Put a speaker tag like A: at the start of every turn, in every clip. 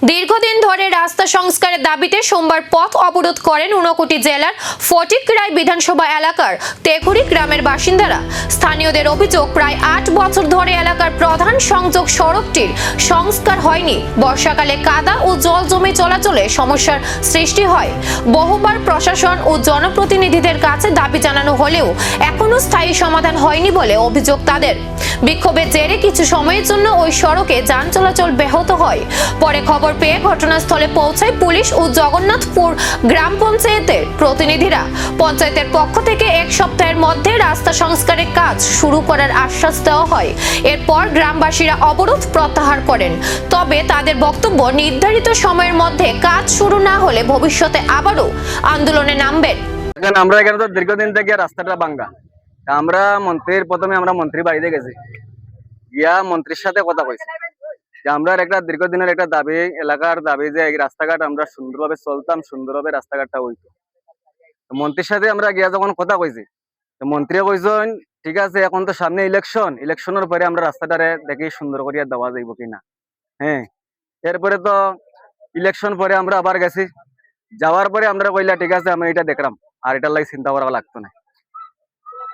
A: দীর্ঘদিন ধরে রাস্তা সংস্কারের দাবিতে সোমবার পথ অবরোধ করেন ঊনকোটি জেলার ফটিকরায় বিধানসভা এলাকার তেঘুরি গ্রামের বাসিন্দারা। স্থানীয়দের অভিযোগ, প্রায় ৮ বছর ধরে এলাকার প্রধান সংযোগ সড়কটির সংস্কার হয়নি। বর্ষাকালে কাদা ও জল জমে চলাচলে সমস্যার সৃষ্টি হয়। বহুবার প্রশাসন ও জনপ্রতিনিধিদের কাছে দাবি জানানো হলেও এখনো স্থায়ী সমাধান হয়নি বলে অভিযোগ তাদের। বিক্ষোভের জেরে কিছু সময়ের জন্য ওই সড়কে যান চলাচল ব্যাহত হয়। পরে খবর পেয়ে ঘটনাস্থলে পৌঁছায় পুলিশ ও জগন্নাথপুর গ্রাম পঞ্চায়েতের প্রতিনিধিরা। পঞ্চায়েতের পক্ষ থেকে 1 সপ্তাহের মধ্যে রাস্তা সংস্কারের কাজ শুরু করার আশ্বাস দেওয়া হয়। এরপর গ্রামবাসীরা অবরোধ প্রত্যাহার করেন। তবে তাদের বক্তব্য, নির্ধারিত সময়ের মধ্যে কাজ শুরু না হলে ভবিষ্যতে আবারও আন্দোলনে নামবেন।
B: আমরা এখানে তো দীর্ঘদিন থেকে রাস্তাটা ভাঙ্গা। আমরা প্রথমে মন্ত্রী বাড়িতে গেছি, গিয়া মন্ত্রীর সাথে কথা কইছি যে আমরা একটা দীর্ঘদিনের একটা দাবি, এলাকার দাবি যে এই রাস্তাঘাট আমরা সুন্দরভাবে চলতাম, সুন্দরভাবে রাস্তাঘাটটা হইতো। মন্ত্রীর সাথে আমরা গিয়া যখন কথা কইছি, মন্ত্রী কইছেন ঠিক আছে, এখন তো সামনে ইলেকশনের পরে আমরা রাস্তাটারে দেখি সুন্দর করিয়া দেওয়া যাইব কিনা। হ্যাঁ, এরপরে তো ইলেকশন পরে আমরা আবার গেছি, যাওয়ার পরে আমরা কইলা ঠিক আছে আমি এটা দেখলাম, আর এটার লাগে চিন্তা করা লাগতো না।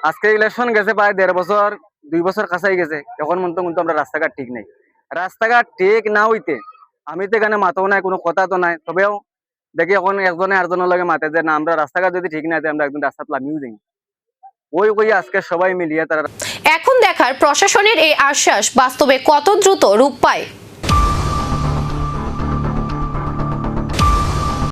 B: আজকে ইলেকশন গেছে প্রায় 1.5 বছর 2 বছর কাছাই গেছে, এখন কিন্তু আমরা রাস্তাঘাট ঠিক নেই। রাস্তাঘাট ঠিক না হইতে আমি তো এখানে মাথাও নাই, কোনো কথা তো নাই, তবেও দেখি এখন একজনে আরেকজনের লগে মাতে যে না আমরা রাস্তাঘাট যদি ঠিক না আমরা একদিন রাস্তা লামিও যাই। ওই আজকে সবাই মিলিয়ে তারা।
A: এখন দেখার প্রশাসনের এই আশ্বাস বাস্তবে কত দ্রুত রূপ পায়।